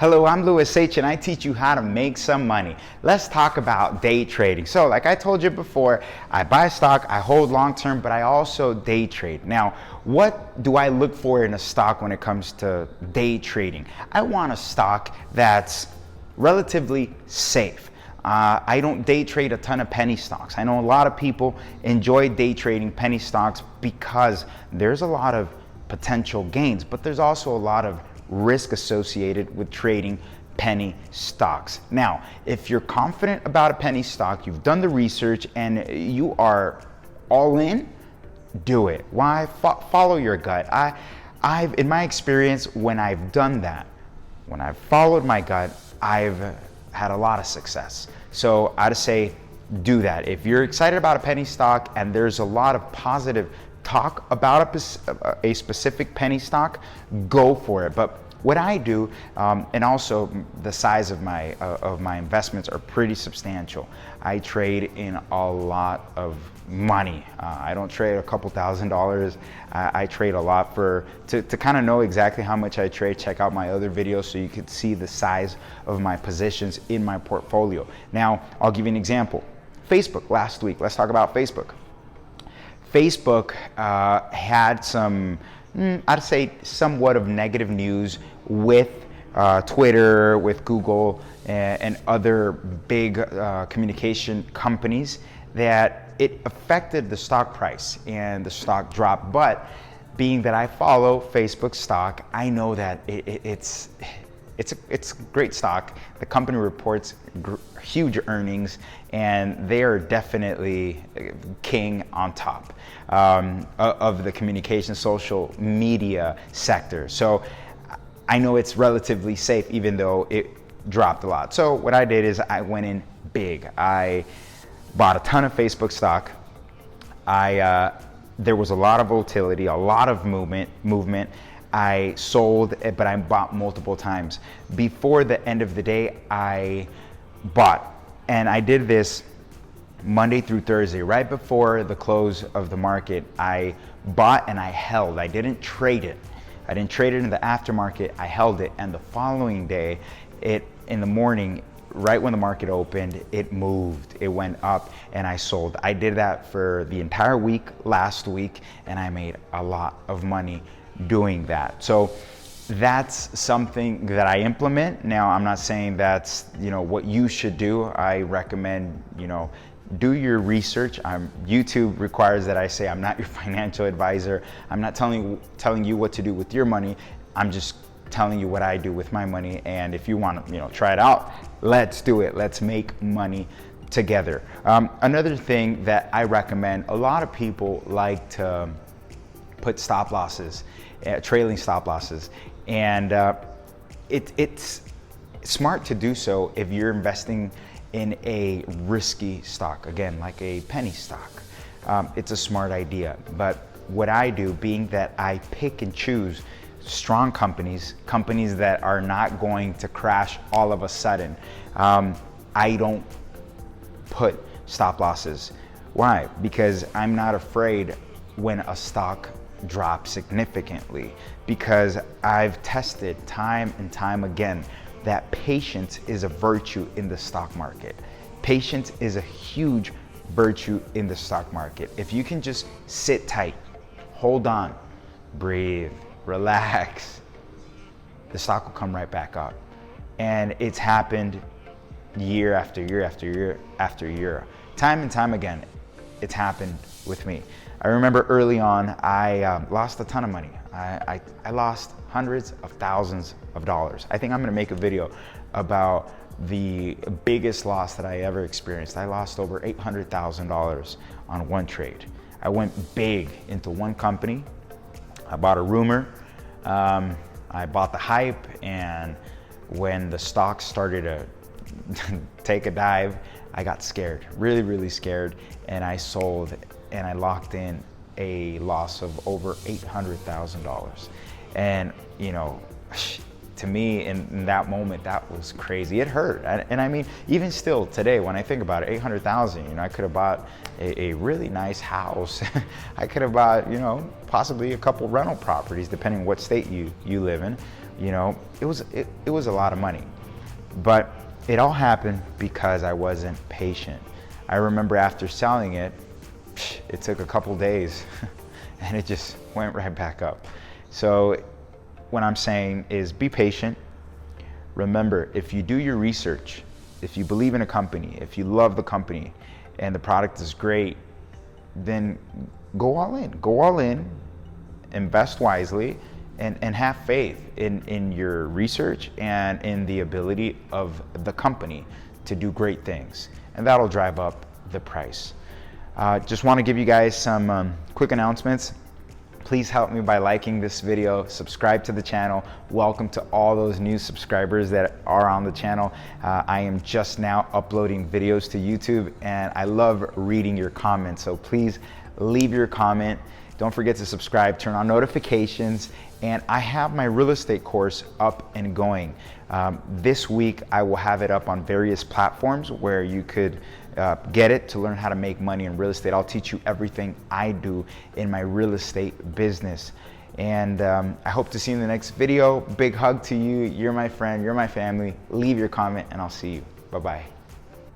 Hello, I'm Louis H and I teach you how to make some money. Let's talk about day trading. So like I told you before, I buy stock, I hold long term, but I also day trade. Now, what do I look for in a stock when it comes to day trading? I want a stock that's relatively safe. I don't day trade a ton of penny stocks. I know a lot of people enjoy day trading penny stocks because there's a lot of potential gains, but there's also a lot of risk associated with trading penny stocks. Now, if you're confident about a penny stock, you've done the research and you are all in, do it. Why? Follow your gut. I've in my experience, when I've done that, when I've followed my gut, I've had a lot of success. So I'd say do that. If you're excited about a penny stock and there's a lot of positive talk about a specific penny stock, go for it. But what I do, and also the size of my investments are pretty substantial. I trade in a lot of money. I don't trade a couple $1,000s. I trade a lot. To kind of know exactly how much I trade, check out my other videos so you can see the size of my positions in my portfolio. Now, I'll give you an example. Facebook last week. Let's talk about Facebook. Facebook had some, I'd say, somewhat of negative news with Twitter, with Google, and other big communication companies, that it affected the stock price and the stock dropped. But being that I follow Facebook stock, I know that it's a great stock. The company reports huge earnings, and they are definitely king on top of the communication social media sector. So I know it's relatively safe, even though it dropped a lot. So what I did is I went in big. I bought a ton of Facebook stock. There was a lot of volatility, a lot of movement. I sold, but I bought multiple times. Before the end of the day, I bought, and I did this Monday through Thursday. Right before the close of the market, I bought and I held. I didn't trade it. I didn't trade it in the aftermarket. I held it, and the following day, in the morning, right when the market opened, it moved, it went up, and I sold. I did that for the entire week last week, and I made a lot of money doing that. So that's something that I implement. Now, I'm not saying that's what you should do. I recommend do your research. YouTube requires that I say I'm not your financial advisor. I'm not telling you what to do with your money. I'm just telling you what I do with my money. And if you want to try it out, let's do it. Let's make money together. Another thing that I recommend, a lot of people like to put stop losses, trailing stop losses, and it's smart to do so if you're investing in a risky stock, again, like a penny stock. It's a smart idea. But what I do, being that I pick and choose strong companies that are not going to crash all of a sudden, I don't put stop losses. Why? Because I'm not afraid when a stock drops significantly, because I've tested time and time again that patience is a virtue in the stock market. Patience is a huge virtue in the stock market. If you can just sit tight, hold on, breathe, relax, the stock will come right back up. And it's happened year after year after year after year. Time and time again, it's happened with me. I remember early on, I lost a ton of money. I lost hundreds of thousands of dollars. I think I'm gonna make a video about the biggest loss that I ever experienced. I lost over $800,000 on one trade. I went big into one company. I bought a rumor. I bought the hype, and when the stock started to take a dive, I got scared, really, really scared, and I sold, and I locked in a loss of over $800,000. And to me, in that moment, that was crazy. It hurt, and I mean, even still today, when I think about it, 800,000. I could have bought a really nice house. I could have bought, possibly a couple rental properties, depending on what state you live in. You know, it was a lot of money. But it all happened because I wasn't patient. I remember after selling it, it took a couple days and it just went right back up. So what I'm saying is be patient. Remember, if you do your research, if you believe in a company, if you love the company and the product is great, then go all in. Go all in, invest wisely, and have faith in your research and in the ability of the company to do great things. And that'll drive up the price. Just want to give you guys some quick announcements. Please help me by liking this video, subscribe to the channel. Welcome to all those new subscribers that are on the channel. I am just now uploading videos to YouTube and I love reading your comments. So please leave your comment. Don't forget to subscribe, turn on notifications, and I have my real estate course up and going. This week I will have it up on various platforms where you could get it to learn how to make money in real estate. I'll teach you everything I do in my real estate business. And I hope to see you in the next video. Big hug to you. You're my friend, you're my family. Leave your comment and I'll see you. Bye-bye.